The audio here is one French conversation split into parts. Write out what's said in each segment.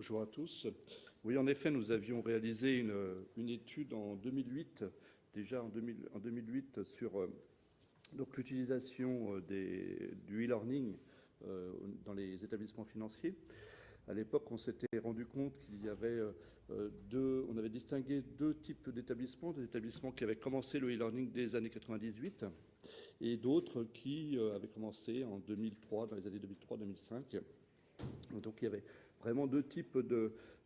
Bonjour à tous. Oui, en effet, nous avions réalisé une étude en 2008, déjà en 2008, sur donc l'utilisation du e-learning dans les établissements financiers. À l'époque, on s'était rendu compte qu'il y avait on avait distingué deux types d'établissements, des établissements qui avaient commencé le e-learning dès les années 98 et d'autres qui avaient commencé en 2003, dans les années 2003-2005. Donc il y avait vraiment deux types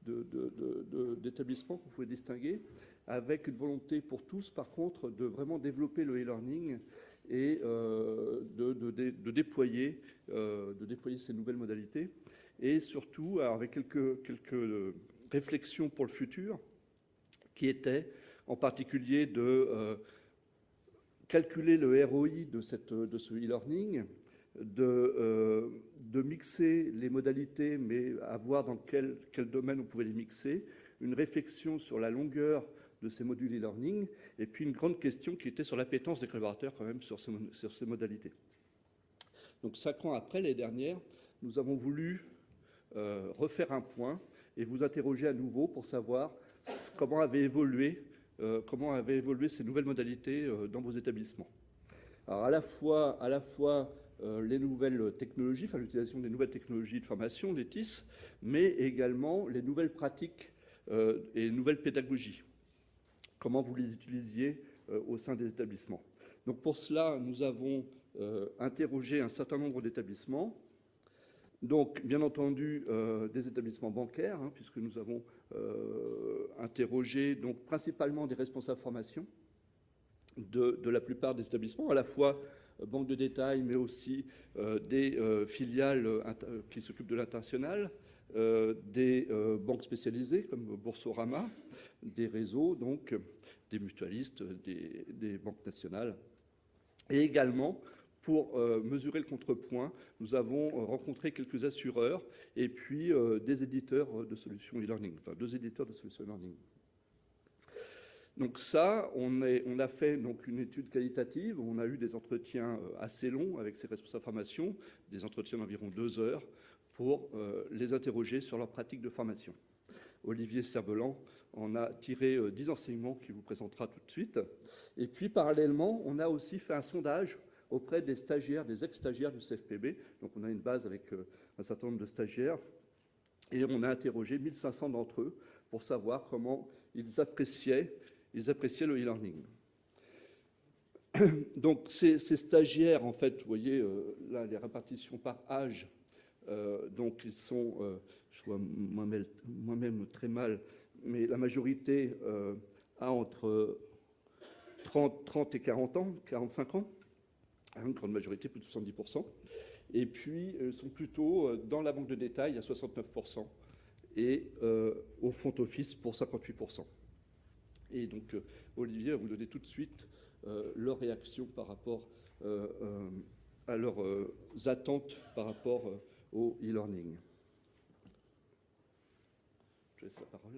d'établissements qu'on pouvait distinguer, avec une volonté pour tous, par contre, de vraiment développer le e-learning et de déployer ces nouvelles modalités. Et surtout, alors avec quelques réflexions pour le futur, qui étaient en particulier de calculer le ROI de ce e-learning, de mixer les modalités, mais à voir dans quel domaine on pouvait les mixer, une réflexion sur la longueur de ces modules e-learning, et puis une grande question qui était sur l'appétence des collaborateurs quand même sur ces modalités. Donc 5 ans après, l'année dernière, nous avons voulu refaire un point et vous interroger à nouveau pour savoir comment avaient évolué ces nouvelles modalités dans vos établissements. Alors à la fois les nouvelles technologies, enfin l'utilisation des nouvelles technologies de formation, les TIS, mais également les nouvelles pratiques et les nouvelles pédagogies. Comment vous les utilisiez au sein des établissements. Donc pour cela, nous avons interrogé un certain nombre d'établissements. Donc, bien entendu, des établissements bancaires, puisque nous avons interrogé donc, principalement des responsables formation de la plupart des établissements, à la fois banques de détail, mais aussi des filiales qui s'occupent de l'international, des banques spécialisées comme Boursorama, des réseaux, donc des mutualistes, des banques nationales, et également pour mesurer le contrepoint, nous avons rencontré quelques assureurs et puis des éditeurs de solutions e-learning, enfin 2 éditeurs de solutions e-learning. Donc ça, on a fait donc une étude qualitative, on a eu des entretiens assez longs avec ces responsables de formation, des entretiens d'environ 2 heures pour les interroger sur leur pratique de formation. Olivier Cerbelan en a tiré 10 enseignements qu'il vous présentera tout de suite. Et puis parallèlement, on a aussi fait un sondage auprès des stagiaires, des ex-stagiaires du CFPB. Donc on a une base avec un certain nombre de stagiaires. Et on a interrogé 1500 d'entre eux pour savoir comment ils appréciaient le e-learning. Donc ces stagiaires, en fait, vous voyez là les répartitions par âge. Donc ils sont, je vois moi-même très mal, mais la majorité a entre 30 et 40 ans, 45 ans. Une grande majorité, plus de 70%. Et puis, sont plutôt dans la banque de détail à 69% et au front office pour 58%. Et donc, Olivier va vous donner tout de suite leur réaction par rapport à leurs attentes par rapport au e-learning. Je laisse la parole.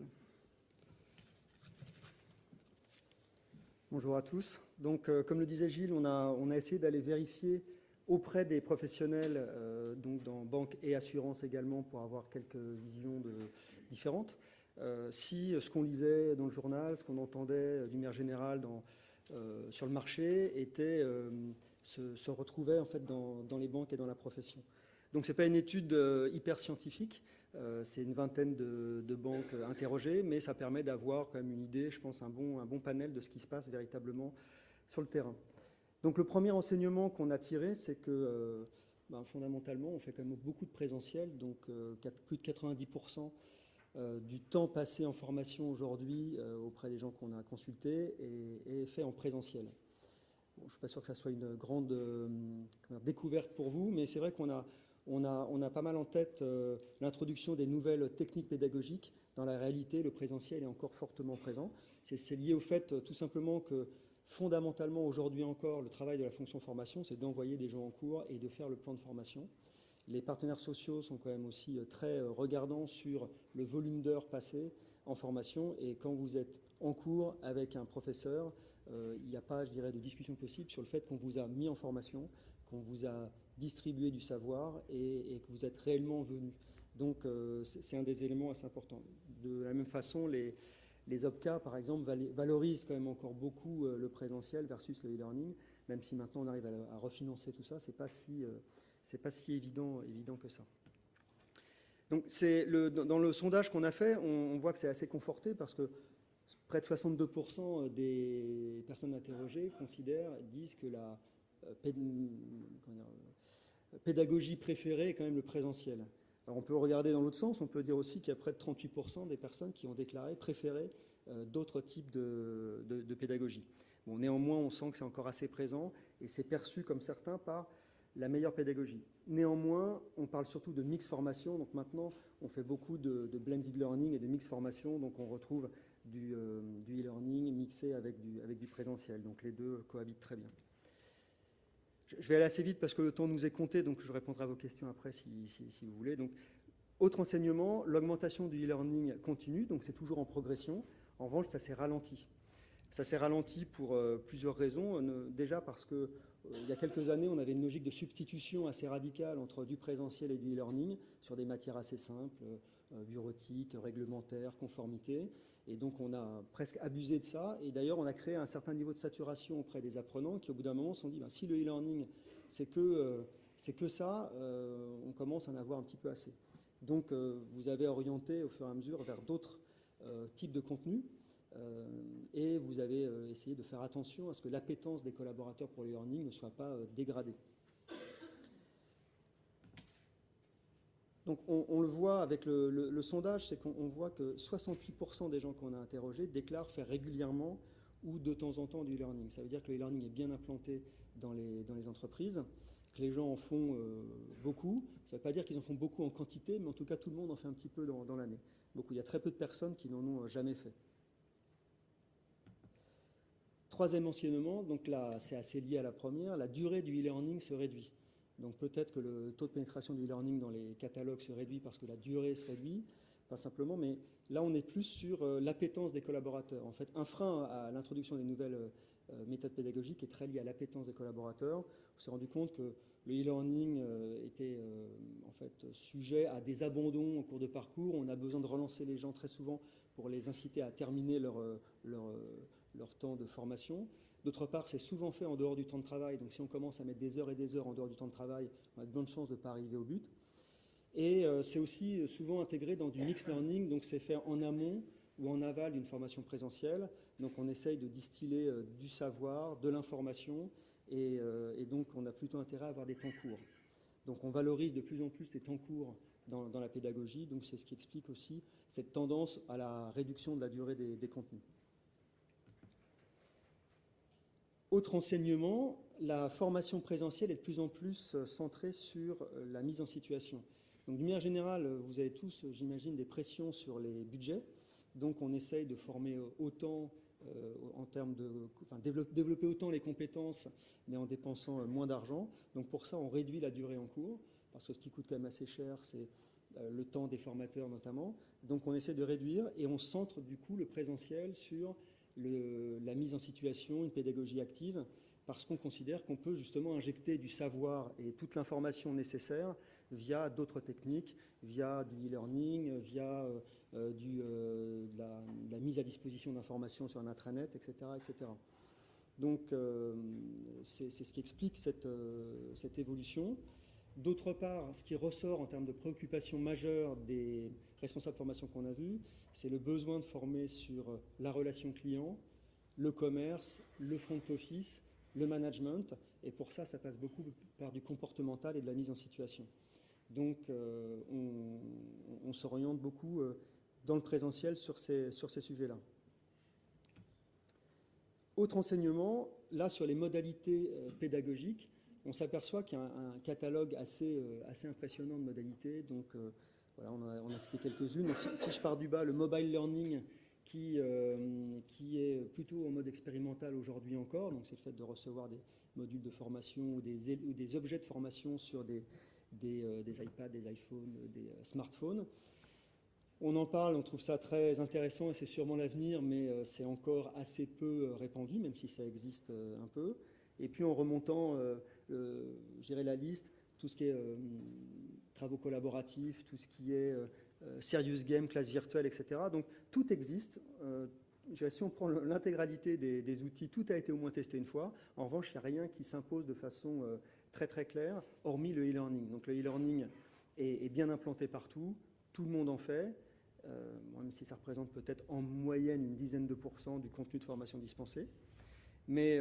Bonjour à tous. Donc, comme le disait Gilles, on a essayé d'aller vérifier auprès des professionnels, donc dans banque et assurance également, pour avoir quelques visions différentes. Si ce qu'on lisait dans le journal, ce qu'on entendait d'une manière générale sur le marché, se retrouvait en fait dans les banques et dans la profession. Donc, ce n'est pas une étude hyper scientifique, c'est une vingtaine de banques interrogées, mais ça permet d'avoir quand même une idée, je pense, un bon panel de ce qui se passe véritablement sur le terrain. Donc, le premier enseignement qu'on a tiré, c'est que fondamentalement, on fait quand même beaucoup de présentiel, donc plus de 90% du temps passé en formation aujourd'hui auprès des gens qu'on a consultés est fait en présentiel. Bon, je ne suis pas sûr que ça soit une grande découverte pour vous, mais c'est vrai qu'on a pas mal en tête l'introduction des nouvelles techniques pédagogiques. Dans la réalité, le présentiel est encore fortement présent. C'est lié au fait tout simplement que fondamentalement, aujourd'hui encore, le travail de la fonction formation, c'est d'envoyer des gens en cours et de faire le plan de formation. Les partenaires sociaux sont quand même aussi très regardants sur le volume d'heures passées en formation. Et quand vous êtes en cours avec un professeur, il n'y a pas, je dirais, de discussion possible sur le fait qu'on vous a mis en formation, qu'on vous a distribué du savoir et que vous êtes réellement venu. Donc c'est un des éléments assez importants. De la même façon, les OPCA, par exemple, valorisent quand même encore beaucoup le présentiel versus le e-learning, même si maintenant on arrive à refinancer tout ça, c'est pas si évident que ça. Donc dans le sondage qu'on a fait, on voit que c'est assez conforté parce que près de 62% des personnes interrogées disent que la pédagogie préférée est quand même le présentiel. Alors on peut regarder dans l'autre sens, on peut dire aussi qu'il y a près de 38% des personnes qui ont déclaré préférer d'autres types de pédagogie. Bon, néanmoins, on sent que c'est encore assez présent et c'est perçu comme certains par la meilleure pédagogie. Néanmoins, on parle surtout de mix formation, donc maintenant on fait beaucoup de blended learning et de mix formation, donc on retrouve du e-learning mixé avec du présentiel, donc les deux cohabitent très bien. Je vais aller assez vite parce que le temps nous est compté, donc je répondrai à vos questions après si vous voulez. Donc, autre enseignement, l'augmentation du e-learning continue, donc c'est toujours en progression. En revanche, ça s'est ralenti. Ça s'est ralenti pour plusieurs raisons. Déjà parce que il y a quelques années, on avait une logique de substitution assez radicale entre du présentiel et du e-learning sur des matières assez simples, bureautiques, réglementaires, conformité. Et donc, on a presque abusé de ça. Et d'ailleurs, on a créé un certain niveau de saturation auprès des apprenants qui, au bout d'un moment, se sont dit, ben, si le e-learning, c'est que ça, on commence à en avoir un petit peu assez. Donc, vous avez orienté au fur et à mesure vers d'autres types de contenus. Et vous avez essayé de faire attention à ce que l'appétence des collaborateurs pour le e-learning ne soit pas dégradée. Donc on le voit avec le sondage, c'est qu'on voit que 68% des gens qu'on a interrogés déclarent faire régulièrement ou de temps en temps du e-learning. Ça veut dire que le e-learning est bien implanté dans les entreprises, que les gens en font beaucoup. Ça ne veut pas dire qu'ils en font beaucoup en quantité, mais en tout cas tout le monde en fait un petit peu dans l'année. Beaucoup. Il y a très peu de personnes qui n'en ont jamais fait. Troisième enseignement, donc là c'est assez lié à la première, la durée du e-learning se réduit. Donc peut-être que le taux de pénétration du e-learning dans les catalogues se réduit parce que la durée se réduit, pas simplement, mais là on est plus sur l'appétence des collaborateurs. En fait, un frein à l'introduction des nouvelles méthodes pédagogiques est très lié à l'appétence des collaborateurs. On s'est rendu compte que le e-learning était en fait sujet à des abandons en cours de parcours. On a besoin de relancer les gens très souvent pour les inciter à terminer leur temps de formation. D'autre part, c'est souvent fait en dehors du temps de travail. Donc si on commence à mettre des heures et des heures en dehors du temps de travail, on a de bonnes chances de ne pas arriver au but. Et c'est aussi souvent intégré dans du mixed learning. Donc c'est fait en amont ou en aval d'une formation présentielle. Donc on essaye de distiller du savoir, de l'information. Et donc on a plutôt intérêt à avoir des temps courts. Donc on valorise de plus en plus les temps courts dans la pédagogie. Donc c'est ce qui explique aussi cette tendance à la réduction de la durée des contenus. Autre enseignement, la formation présentielle est de plus en plus centrée sur la mise en situation. Donc, d'une manière générale, vous avez tous, j'imagine, des pressions sur les budgets. Donc, on essaye de former autant, en termes de, enfin, développer autant les compétences, mais en dépensant moins d'argent. Donc, pour ça, on réduit la durée en cours, parce que ce qui coûte quand même assez cher, c'est le temps des formateurs notamment. Donc, on essaie de réduire et on centre du coup le présentiel sur la mise en situation, une pédagogie active, parce qu'on considère qu'on peut justement injecter du savoir et toute l'information nécessaire via d'autres techniques, via du e-learning, via la mise à disposition d'informations sur un intranet, etc. etc. Donc c'est ce qui explique cette évolution. D'autre part, ce qui ressort en termes de préoccupations majeures des responsables de formation qu'on a vus, c'est le besoin de former sur la relation client, le commerce, le front office, le management. Et pour ça, ça passe beaucoup par du comportemental et de la mise en situation. Donc, on s'oriente beaucoup dans le présentiel sur ces sujets-là. Autre enseignement, là, sur les modalités pédagogiques, on s'aperçoit qu'il y a un catalogue assez impressionnant de modalités. Donc, voilà, on a cité quelques-unes. Si je pars du bas, le mobile learning, qui est plutôt en mode expérimental aujourd'hui encore. Donc, c'est le fait de recevoir des modules de formation ou des objets de formation sur des iPads, des iPhones, des smartphones. On en parle, on trouve ça très intéressant et c'est sûrement l'avenir, mais c'est encore assez peu répandu, même si ça existe un peu. Et puis en remontant, je dirais la liste, tout ce qui est travaux collaboratifs, tout ce qui est serious game, classe virtuelle, etc. Donc tout existe. Si on prend l'intégralité des outils, tout a été au moins testé une fois. En revanche, il n'y a rien qui s'impose de façon très très claire, hormis le e-learning. Donc le e-learning est bien implanté partout, tout le monde en fait, même si ça représente peut-être en moyenne une dizaine de % du contenu de formation dispensé. Mais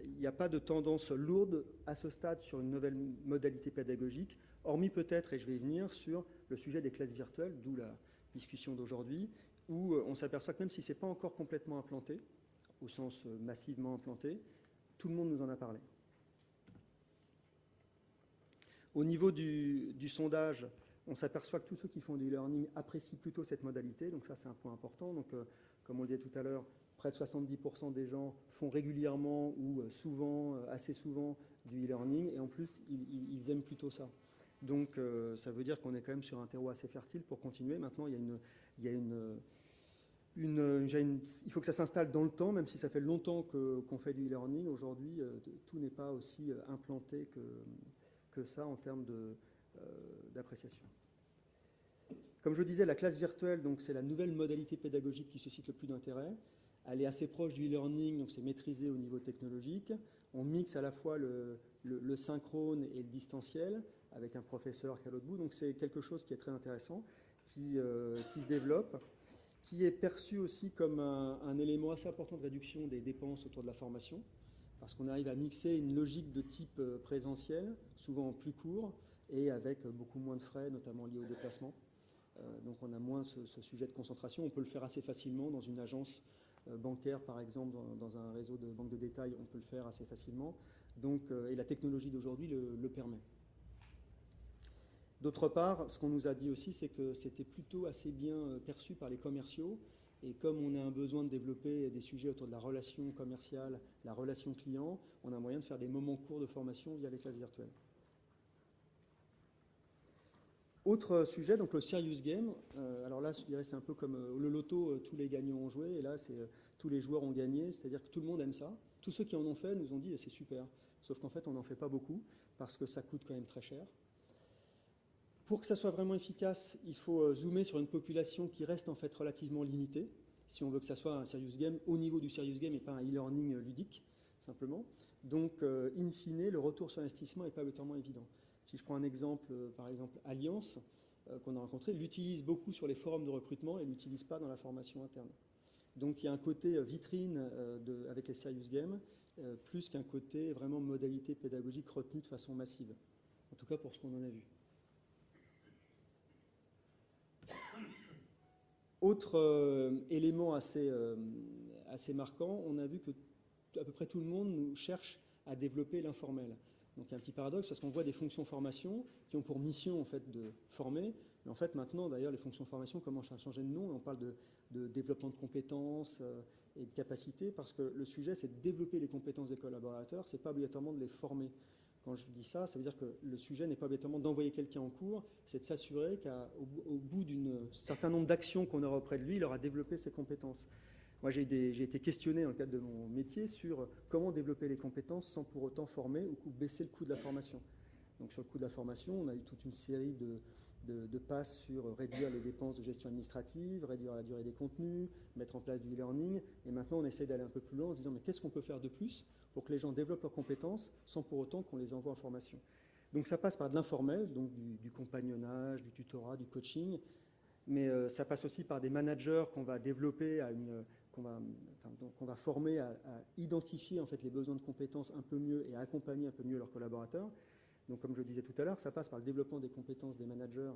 il n'y a pas de tendance lourde à ce stade sur une nouvelle modalité pédagogique, hormis peut-être, et je vais y venir, sur le sujet des classes virtuelles, d'où la discussion d'aujourd'hui, où on s'aperçoit que même si ce n'est pas encore complètement implanté, au sens massivement implanté, tout le monde nous en a parlé. Au niveau du sondage, on s'aperçoit que tous ceux qui font du e-learning apprécient plutôt cette modalité, donc ça c'est un point important. Donc, comme on le disait tout à l'heure, près de 70% des gens font régulièrement ou souvent, assez souvent, du e-learning, et en plus, ils aiment plutôt ça. Donc, ça veut dire qu'on est quand même sur un terreau assez fertile pour continuer. Maintenant, il faut que ça s'installe dans le temps, même si ça fait longtemps qu'on fait du e-learning. Aujourd'hui, tout n'est pas aussi implanté que ça en termes d'appréciation. Comme je le disais, la classe virtuelle, donc c'est la nouvelle modalité pédagogique qui suscite le plus d'intérêt. Elle est assez proche du e-learning, donc c'est maîtrisé au niveau technologique. On mixe à la fois le synchrone et le distanciel avec un professeur qui est à l'autre bout. Donc c'est quelque chose qui est très intéressant, qui se développe, qui est perçu aussi comme un élément assez important de réduction des dépenses autour de la formation, parce qu'on arrive à mixer une logique de type présentiel, souvent plus court, et avec beaucoup moins de frais, notamment liés au déplacement. Donc on a moins ce sujet de concentration. On peut le faire assez facilement dans une agence bancaire, par exemple, dans un réseau de banques de détail, on peut le faire assez facilement. Donc, et la technologie d'aujourd'hui le permet. D'autre part, ce qu'on nous a dit aussi, c'est que c'était plutôt assez bien perçu par les commerciaux. Et comme on a un besoin de développer des sujets autour de la relation commerciale, la relation client, on a moyen de faire des moments courts de formation via les classes virtuelles. Autre sujet, donc le serious game. Alors là, je dirais c'est un peu comme le loto, tous les gagnants ont joué, et là, tous les joueurs ont gagné, c'est-à-dire que tout le monde aime ça. Tous ceux qui en ont fait nous ont dit c'est super, sauf qu'en fait, on n'en fait pas beaucoup, parce que ça coûte quand même très cher. Pour que ça soit vraiment efficace, il faut zoomer sur une population qui reste en fait relativement limitée, si on veut que ça soit un serious game au niveau du serious game et pas un e-learning ludique, simplement. Donc, in fine, le retour sur investissement n'est pas obligatoirement évident. Si je prends un exemple, par exemple Alliance, qu'on a rencontré, l'utilise beaucoup sur les forums de recrutement et ne l'utilise pas dans la formation interne. Donc il y a un côté vitrine avec les serious games, plus qu'un côté vraiment modalité pédagogique retenue de façon massive. En tout cas pour ce qu'on en a vu. Autre élément assez marquant, on a vu que à peu près tout le monde cherche à développer l'informel. Donc il y a un petit paradoxe parce qu'on voit des fonctions formation qui ont pour mission en fait de former, mais en fait maintenant d'ailleurs les fonctions formation commencent à changer de nom et on parle de développement de compétences et de capacités parce que le sujet c'est de développer les compétences des collaborateurs, c'est pas obligatoirement de les former. Quand je dis ça, ça veut dire que le sujet n'est pas obligatoirement d'envoyer quelqu'un en cours, c'est de s'assurer qu'au bout d'un certain nombre d'actions qu'on aura auprès de lui, il aura développé ses compétences. Moi, j'ai été questionné dans le cadre de mon métier sur comment développer les compétences sans pour autant former ou baisser le coût de la formation. Donc sur le coût de la formation, on a eu toute une série de passes sur réduire les dépenses de gestion administrative, réduire la durée des contenus, mettre en place du e-learning. Et maintenant, on essaie d'aller un peu plus loin en se disant mais qu'est-ce qu'on peut faire de plus pour que les gens développent leurs compétences sans pour autant qu'on les envoie en formation. Donc ça passe par de l'informel, donc du compagnonnage, du tutorat, du coaching, mais ça passe aussi par des managers qu'on va développer qu'on va former à identifier en fait les besoins de compétences un peu mieux et à accompagner un peu mieux leurs collaborateurs. Donc comme je le disais tout à l'heure, ça passe par le développement des compétences des managers,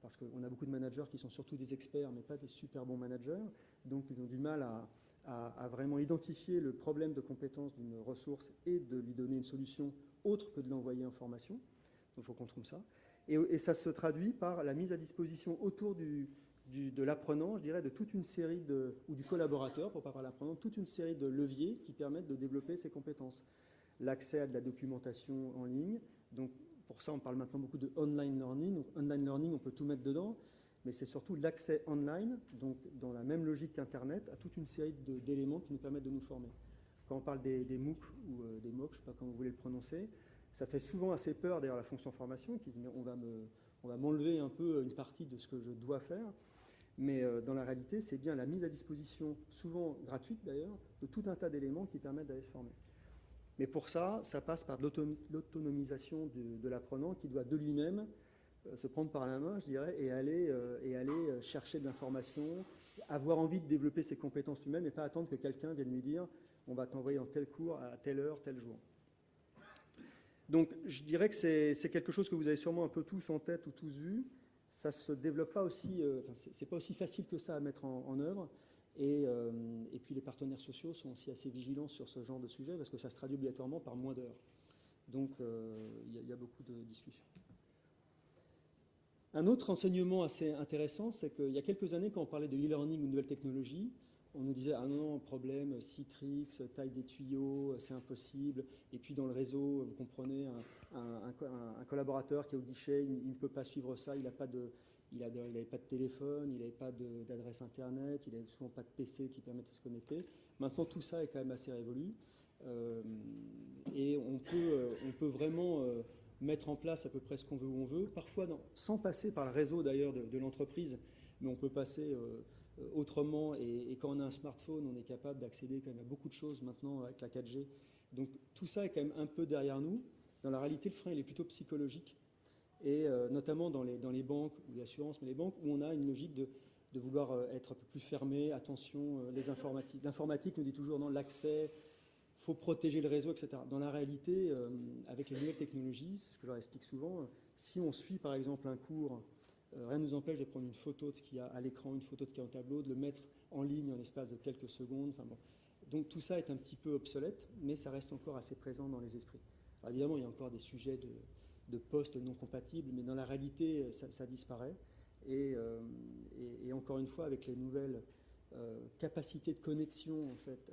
parce qu'on a beaucoup de managers qui sont surtout des experts, mais pas des super bons managers. Donc ils ont du mal à vraiment identifier le problème de compétences d'une ressource et de lui donner une solution autre que de l'envoyer en formation. Donc il faut qu'on trouve ça. Et ça se traduit par la mise à disposition autour de l'apprenant, je dirais, de toute une série ou du collaborateur, pour ne pas parler l'apprenant, toute une série de leviers qui permettent de développer ses compétences. L'accès à de la documentation en ligne, donc pour ça on parle maintenant beaucoup de online learning. Donc, online learning, on peut tout mettre dedans, mais c'est surtout l'accès online, donc dans la même logique qu'Internet, à toute une série d'éléments qui nous permettent de nous former. Quand on parle des MOOC ou des MOOC, je ne sais pas comment vous voulez le prononcer, ça fait souvent assez peur d'ailleurs la fonction formation, qui se dit on on va m'enlever un peu une partie de ce que je dois faire. Mais dans la réalité, c'est bien la mise à disposition, souvent gratuite d'ailleurs, de tout un tas d'éléments qui permettent d'aller se former. Mais pour ça, ça passe par l'autonomisation de l'apprenant qui doit de lui-même se prendre par la main, je dirais, et aller chercher de l'information, avoir envie de développer ses compétences lui-même et pas attendre que quelqu'un vienne lui dire on va t'envoyer dans tel cours à telle heure, tel jour. Donc je dirais que c'est quelque chose que vous avez sûrement un peu tous en tête ou tous vu. Ça se développe pas aussi, c'est pas aussi facile que ça à mettre en œuvre. Et puis les partenaires sociaux sont aussi assez vigilants sur ce genre de sujet parce que ça se traduit obligatoirement par moins d'heures. Donc il y a beaucoup de discussions. Un autre enseignement assez intéressant, c'est qu'il y a quelques années, quand on parlait de e-learning ou de nouvelles technologies, on nous disait « Ah non, problème, Citrix, taille des tuyaux, c'est impossible. » Et puis dans le réseau, vous comprenez, un collaborateur qui est au guichet, il ne peut pas suivre ça, il n'avait pas de téléphone, il n'avait pas d'adresse Internet, il n'avait souvent pas de PC qui permettait de se connecter. Maintenant, tout ça est quand même assez révolu. Et on peut vraiment mettre en place à peu près ce qu'on veut où on veut, parfois sans passer par le réseau d'ailleurs de l'entreprise, mais on peut passer autrement. Et quand on a un smartphone, on est capable d'accéder quand même à beaucoup de choses maintenant avec la 4G. Donc tout ça est quand même un peu derrière nous. Dans la réalité, le frein il est plutôt psychologique. Et notamment dans les banques ou les assurances, mais les banques où on a une logique de vouloir être un peu plus fermé, attention, l'informatique nous dit toujours non, l'accès, il faut protéger le réseau, etc. Dans la réalité, avec les nouvelles technologies, c'est ce que je leur explique souvent, si on suit par exemple un cours, rien ne nous empêche de prendre une photo de ce qu'il y a à l'écran, une photo de ce qu'il y a au tableau, de le mettre en ligne en l'espace de quelques secondes. Enfin, bon. Donc tout ça est un petit peu obsolète, mais ça reste encore assez présent dans les esprits. Alors, évidemment, il y a encore des sujets de postes non compatibles, mais dans la réalité, ça disparaît. Et encore une fois, avec les nouvelles capacités de connexion en fait,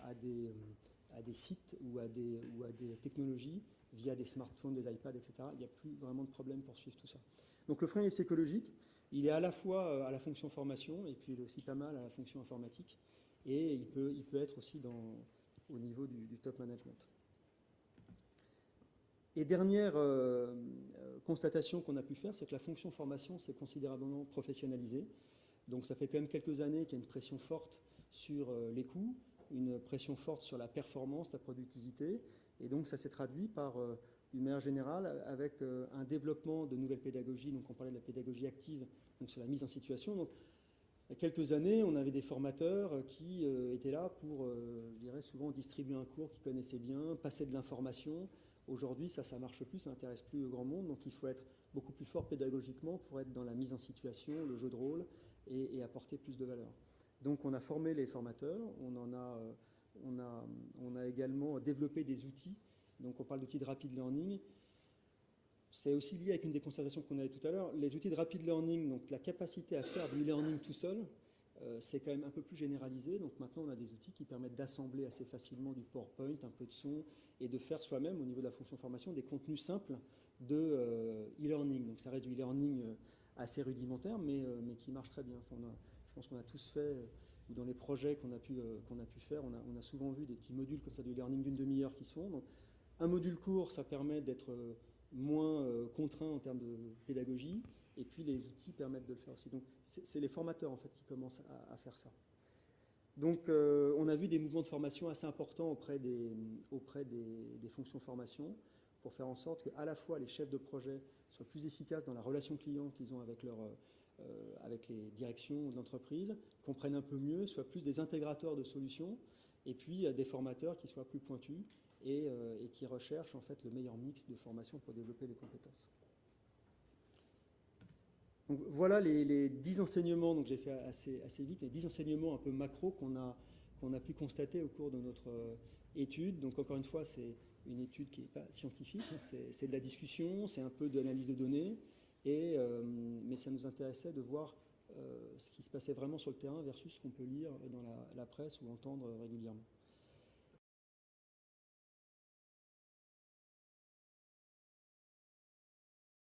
à des sites ou à des technologies, via des smartphones, des iPads, etc., il n'y a plus vraiment de problème pour suivre tout ça. Donc le frein est psychologique, il est à la fois à la fonction formation, et puis il est aussi pas mal à la fonction informatique, et il peut être aussi au niveau du top management. Et dernière constatation qu'on a pu faire, c'est que la fonction formation s'est considérablement professionnalisée. Donc ça fait quand même quelques années qu'il y a une pression forte sur les coûts, une pression forte sur la performance, la productivité. Et donc ça s'est traduit par, d'une manière générale, avec un développement de nouvelles pédagogies. Donc on parlait de la pédagogie active, donc sur la mise en situation. Donc, il y a quelques années, on avait des formateurs qui étaient là pour, je dirais, souvent distribuer un cours qu'ils connaissaient bien, passer de l'information. Aujourd'hui, ça ne marche plus, ça n'intéresse plus grand monde, donc il faut être beaucoup plus fort pédagogiquement pour être dans la mise en situation, le jeu de rôle, et apporter plus de valeur. Donc on a formé les formateurs, on a également développé des outils, donc on parle d'outils de rapid learning. C'est aussi lié avec une des constatations qu'on avait tout à l'heure. Les outils de rapid learning, donc la capacité à faire du e-learning tout seul, c'est quand même un peu plus généralisé. Donc maintenant, on a des outils qui permettent d'assembler assez facilement du PowerPoint, un peu de son, et de faire soi-même, au niveau de la fonction formation, des contenus simples de e-learning. Donc ça reste du e-learning assez rudimentaire, mais qui marche très bien. Enfin, je pense qu'on a tous fait, ou dans les projets qu'on a pu faire, on a souvent vu des petits modules comme ça, du e-learning d'une demi-heure qui se font. Donc, un module court, ça permet d'être moins contraint en termes de pédagogie. Et puis les outils permettent de le faire aussi. Donc c'est les formateurs en fait qui commencent à faire ça. Donc on a vu des mouvements de formation assez importants auprès des fonctions formation pour faire en sorte qu'à la fois les chefs de projet soient plus efficaces dans la relation client qu'ils ont avec les directions de l'entreprise, comprennent un peu mieux, soient plus des intégrateurs de solutions, et puis des formateurs qui soient plus pointus et qui recherchent en fait le meilleur mix de formation pour développer les compétences. Donc voilà les 10 enseignements, donc j'ai fait assez vite, les 10 enseignements un peu macro qu'on a pu constater au cours de notre étude. Donc encore une fois, c'est une étude qui n'est pas scientifique, hein, c'est de la discussion, c'est un peu de l'analyse de données, mais ça nous intéressait de voir ce qui se passait vraiment sur le terrain versus ce qu'on peut lire dans la presse ou entendre régulièrement.